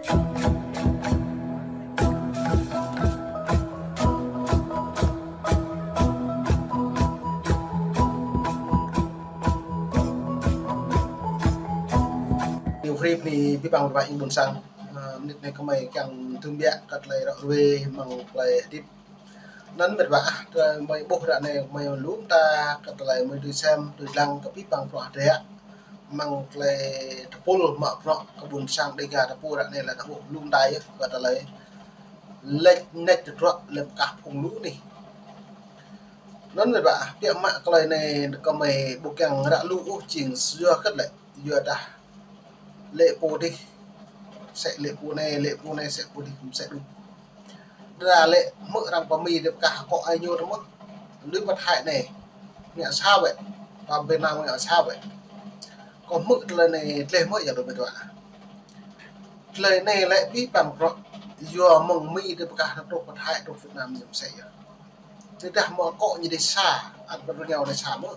Điều free thì vi bằng vậy buồn sang nít này có mày càng thương bẹ cắt lại rõ về bằng lại tiếp nắn bật vã mày bốc ra này mày lún ta cắt lại mày đi xem đi lăng cái vi bằng rõ thế mang lại tapul mà rõ cái buồn sang đây cả tapul ra này là tapul lún đáy cắt lại lệch nét rõ lệch cả cùng lũ này nắn bật vã tiệm mạ cái này này có mày bốc càng đã lũ chỉnh xưa cắt lại vừa đã lệ po đi sẽ lệ po này sẽ po đi cũng sẽ đúng ra lệ mỡ rằng có mì được cả có ai nhô nó mất nước vật hại này mẹ sao vậy và bên nào mẹ sao vậy còn mỡ lần này lệ mỡ giờ được vậy ạ lời này lại biết bằng rõ do mong mì được cả nó vật hại trong Việt Nam nhiều sẽ thế ra mà cọ như để xả ăn vật nhau để xả mỡ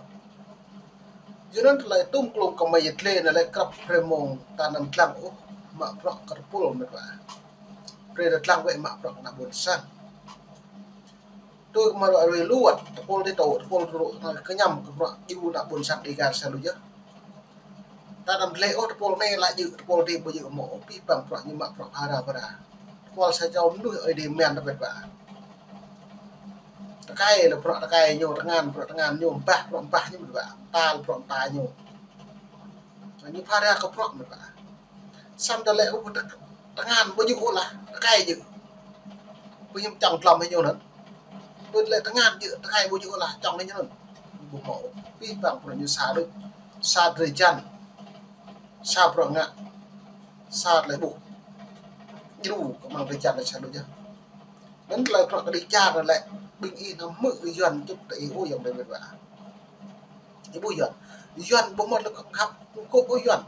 cho nên lại tung klung có mày lên là lại cặp premong tanam tlang ô mà rõ cặp pulo mất vậy pre tlang vậy mà rõ là buồn sang tôi mà rồi luat tapol đi tổ tapol cái nhầm cái rõ yêu là buồn sang đi gar sao chứ tanam lệ ô tapol này lại dự tapol đi bây giờ mổ pi bằng rõ nhưng mà rõ para tapol sẽ cho nuôi ở đi men nó vậy cái là rõ cái nhiều tăng ngàn nhiều ba như vậy ta rõ ta nhiều như para có rõ vậy xong ta lệ ô tăng ngàn bao nhiêu là cái dự bao nhiêu chồng lòng hay nhiều nữa tôi lại tăng ngàn dự tăng bao nhiêu là chồng đấy nhiều bộ mẫu vi phạm của như xa được xa thời gian xa rõ ngạ xa lại bộ đủ bằng thời gian là sao được chưa đến lại rõ cái đi cha rồi lại bình yên nó mự dần chút tại ô dòng đây vậy cái bùi dần bộ một là không khắp cô bùi dần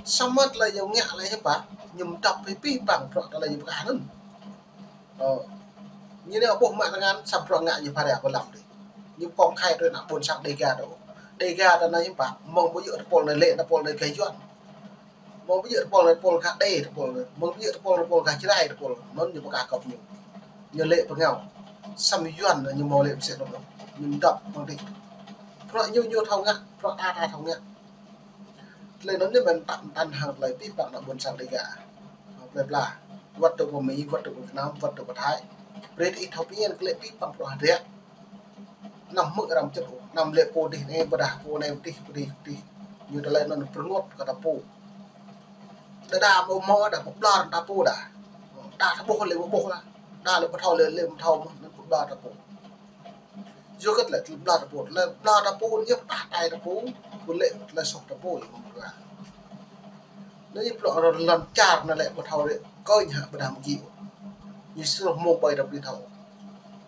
xong mất là dòng ngạ lại hết bà nhầm đọc với vi phạm rõ là dòng cả hơn như nếu bộ mạng ngắn sắp rõ ngạ như phải đẹp và làm đi nhưng con khai tôi là buồn sang đề ga đó là những bạn mong bây giờ pol này lệ là pol này cái chuyện mong bây giờ pol này pol khác đây pol mong bây giờ pol khác đây pol nó như một cả cọc như lệ với nhau xăm duyên là như màu lệ sẽ được nhưng đọc bằng đi rõ nhiều thông ngạ rõ ta thông ngạ lên nó như mình tạm tan hàng lại tiếp bạn là buồn sang đề ga về là vật được của Mỹ vật được của Việt Nam vật được của Thái Red Ethiopian lệ tiếp bằng rõ thế nằm mực làm chất nằm lệ po đi này beda po này đi như là nó perngot kata po đã mau đã bốc la đã po đã bốc là đã là thau lên thau nó bốc la đã po vô cất lại la đã po nhấp tay đã po của lệ là sọc đã po nếu như họ làm chả là lệ một thau đấy coi nhà beda một gì như xưa mua bài đọc đi thau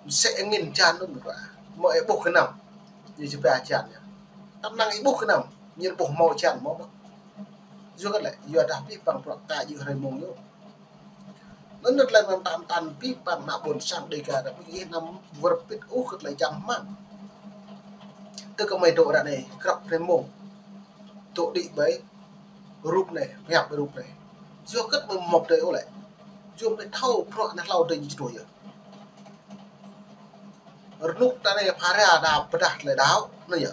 sẽ nghìn chan luôn được mọi bộ cái nào như chúng ta chặn nhỉ năm năng ấy bộ cái nào như bộ màu chặn màu đó do cái lại do đã biết bằng bậc tài như hồi mông nhớ nó được làm tạm tàn biết bằng nạp buồn sang đây cả đã bị năm vượt biết ú cực lại chẳng mặn từ cái mày độ đã này gặp cái mông độ đi bấy rụp này gặp cái rụp này do cất một đấy ô lại dùng cái thau họ nó lau đình rồi lúc ta này phá ra đạp đặt lại đáo nó nhở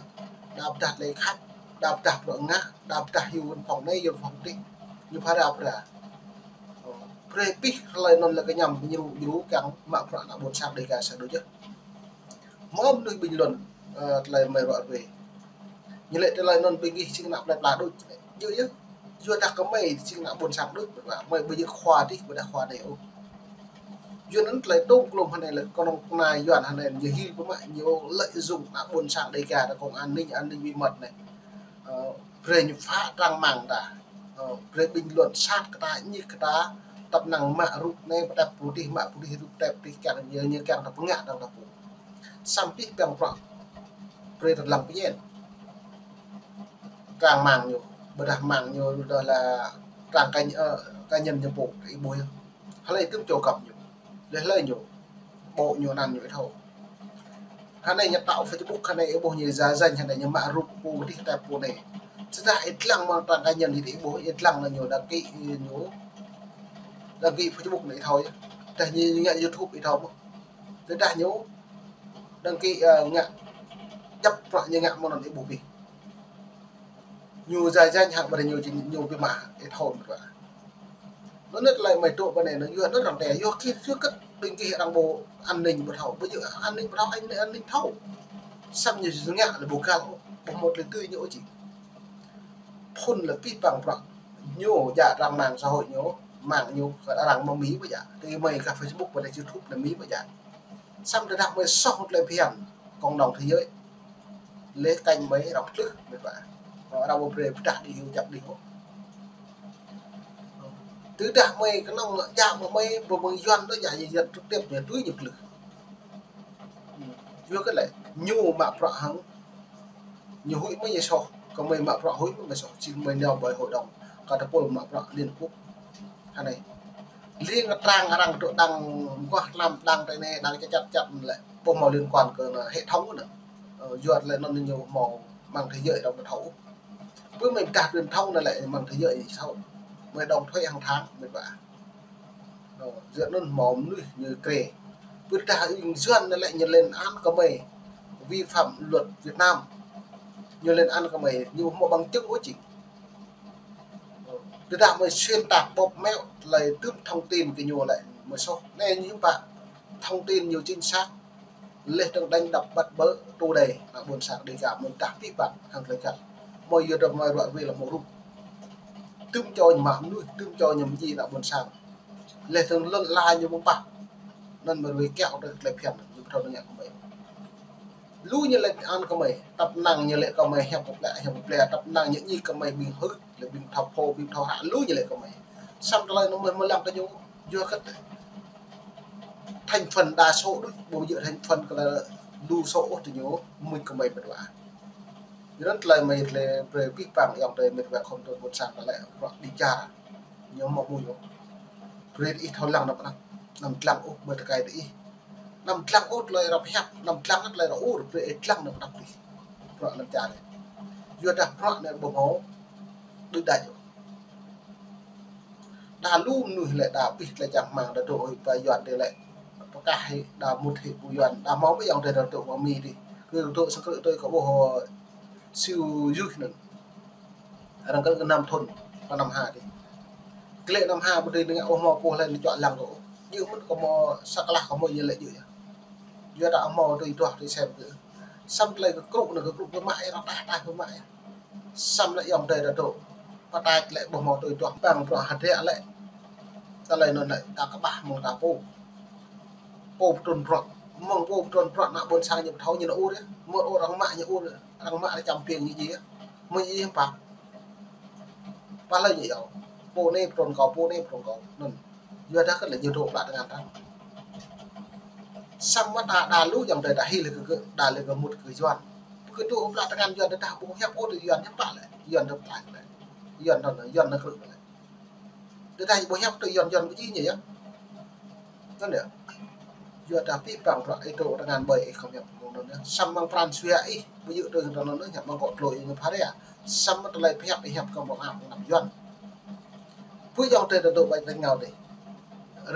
đạp đặt lại khách đạp đặt rồi ngã đạp đặt hiệu phòng này hiệu phòng định như phá ra prepic lại non là cái nhầm như càng mạng phận là một sao đây cả sẽ đối chứ mong đôi bình luận lại mày gọi về như lệ lại non bình ghi xin nạp lại là đôi như chứ chưa đặt có mày xin nạp buồn sạc đôi và mày bây giờ khoa đi và đặt khoa đều duyên ấn lại đông lùm này là con này dọn này nhiều khi có mại nhiều lợi dụng đã buồn sạc đây cả là còn an ninh bí mật này về những phá trang mảng đã về bình luận sát cái ta như cái ta tập năng mạ rụt này và đập bù đi rụt đẹp đi càng như càng là ngạ đang đập bù xăm biết càng rõ về thật lòng cái gì càng mảng nhiều bờ đạp mảng nhiều rồi là càng cá nhân như bộ cái bùi hay là tương chỗ cập nhiều lấy lời nhiều bộ nhiều nàn nhiều thầu hắn này nhập tạo Facebook hắn này bộ nhiều giá dành hắn này như mạ rụt bù đi đẹp bù này thực ra ít lăng mà toàn cá nhân thì bố ít lăng là nhiều đặc kỵ nhiều đăng ký Facebook này thôi tại như ngạ YouTube thì thôi tới đã nhớ đăng ký ngạ chấp loại như ngạ món này bù bì nhiều dài danh hàng và nhiều cái mã để thôi mà nó rất lại mày trộn vào này nó vừa rất là đẻ vô khi chưa cất đăng ký đăng bộ an ninh một thầu bây giờ an ninh một thầu anh lại an ninh thầu xăm như ngạ là bù cao một là tươi nhỗ chỉ phun là pít bằng vọng nhô dạ rằng mạng xã hội nhô mạng nhô phải đã rằng mong mí với dạ thì mày cả Facebook và đây YouTube là mí với dạ xong rồi đọc mới xong lại phiền cộng đồng thế giới lấy canh mấy đọc trước mới vậy họ đâu về trả đi chặt đi tứ đạc mày cái lòng dạ mà mày vừa mày doan nó dạ gì trực tiếp về túi nhập lực chưa cái lại nhu mà rõ hẳn nhiều hụi mới như sau còn mày mà rõ hụi mới sau chỉ mày nêu bởi hội đồng cả tập bộ mà rõ liên quốc hay này liên trang đang chỗ đang qua làm đang đây này đang chặt lại bộ màu liên quan cơ là hệ thống nữa duyệt lại nó nhiều màu bằng thế giới đồng thấu với mình cả truyền thông là lại bằng thế giới sao mới đồng thuê hàng tháng mới vậy duyệt nó màu như kề với cả duyên lại nhận lên án có mày vi phạm luật Việt Nam như lên ăn có mày như một bằng chứng của chị từ đạo mới xuyên tạc bóp méo lời tước thông tin cái nhiều lại một số nên những bạn thông tin nhiều chính xác lê trong đánh đập bắt bớ tu đề là buồn sạc để giảm mình tạc vi phạm hàng thời chặt mọi giờ được mọi loại về là một lúc tương cho mạng nuôi tương cho nhầm gì là buồn sạc lê thường lân lai như bông bạc nên mà người kẹo được lại phiền như thầu được nhận của mình lú như lệ ăn của mày tập năng như lệ của mày hẹp một lẹ tập năng những gì của mày bị hư là bị thọc hồ bị thọ hạ lú như lệ của mày xong rồi nó mới làm cái nhung vô cái thành phần đa số đối bộ dự thành phần là đu số thì nhớ mình của mày bật vả rất là mày là về cái bằng dòng đời mình về không tôi một sàn là lại gọi đi cha nhớ một mùi rồi ít thôi lòng nằm lặng út bật cái đi nằm lặng út lời đọc hẹp nằm lặng út lời đọc út về ít lặng được đọc đi gọi làm cha này vừa đặt gọi này bộ máu được đại đà luôn nuôi lại đà bịt lại chẳng màng đã đổi và dọn để lại có cả đà một hệ của dọn đà máu với dòng để đào tổ vào mì đi cứ tôi sẽ tôi có bộ siêu dư nữa đang có năm thôn và năm hà đi cái lệ năm hà bên đây nó ôm mò cô lên chọn làng gỗ như mất có mò sắc lạc có mò như lệ gì giờ đã mò tôi toạc đi xem cứ xong lại cái cụ là cái cụ cái mãi nó tai cái mãi xong lại dòng đời đào tổ và tai lại bộ mò tôi toạc bằng rồi hạt rẻ lại ta lại nó lại ta các bạn một cả ô tròn tròn mong ô tròn tròn nạ bên sang nhập thấu như nó u đấy một ô đằng mạ như u đấy đằng mạ trăm tiền như gì á mới gì em phạt và lời nhiều po nêm tròn cầu nên giờ đã cái là nhiều độ lại dengan ta xong mắt đà lú dòng đời đã hi là cái đà là một cái doan cái độ lại dengan giờ đã bố hẹp ô thì doan nhấp lại doan được lại doan nó khử lại từ đây bố hẹp từ doan cái gì nhỉ áนั่นเนี่ยยอดที่ปังพระไอโตทางานใบเขาเนี่ยมองนั่นซ้ำบางฟรานเซียอีไปอยู่ตรงนั้นนั่นเนี่ยบางเกาะลอยเงินพาร์ทซ้ำมันอะไรเพียบไปเพียบก็บอกอ่ะนำย้อนผู้ยองเตะตัวใบเป็นเงาเลย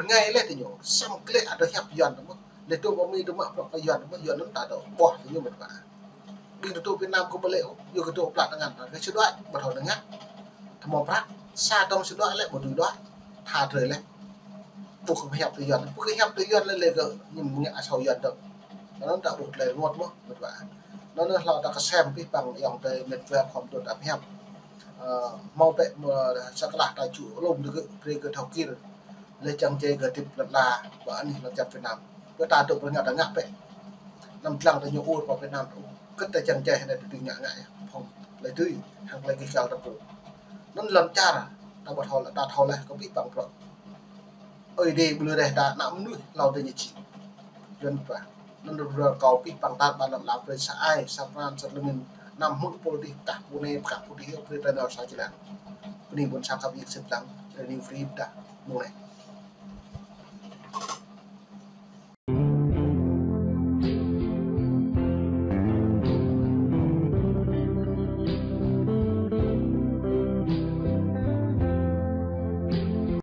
ไงเลยทีเดียวซ้ำเกลี่ยตัวเพียบย้อนมั้งเลยตัวบ่มีตัวมาเพราะย้อนน้ำตาตัวบ่ถึงอยู่เหมือนกันบินตัวเป็นน้ำก็บ่เลี้ยวอยู่กับตัวปลาทางานก็ชุดด้วยบ่ถอดนะทำมองพระซาต้องชุดด้วยและบ่ดูด้วยทาเลยเลยbuộc không hẹp từ dần, buộc hẹp từ dần lên gỡ nhưng nhẹ sầu dần được, nó đã buộc lên một mất, một vả, nó là ta xem cái bằng dòng về mệt về phòng tuần ẩm hẹp, mau vệ mà sắc lạc tại chủ lồng được cái thầu kia rồi, lên trang chơi cái tiếp là và anh là chặt Việt Nam, cái ta tụng với nhà đã ngáp vậy, nằm lăng tại nhiều ô vào Việt Nam, cất tay trang chơi này từ nhà ngại, phòng lấy tươi, hàng lấy cái kèo tập bộ, nó lần cha là, ta bảo thò là ta thò lại có biết bằng rồi. Ơi đi bữa đây đã nắm nuôi lao tới nhị dân và nó được cầu cái bằng ta ban làm về xã ai xã Phan xã Lâm nằm hút politik cả buôn em cả politik ở bên nào xã chỉ là bên buôn sang các việc xếp lắng để new free đã mua này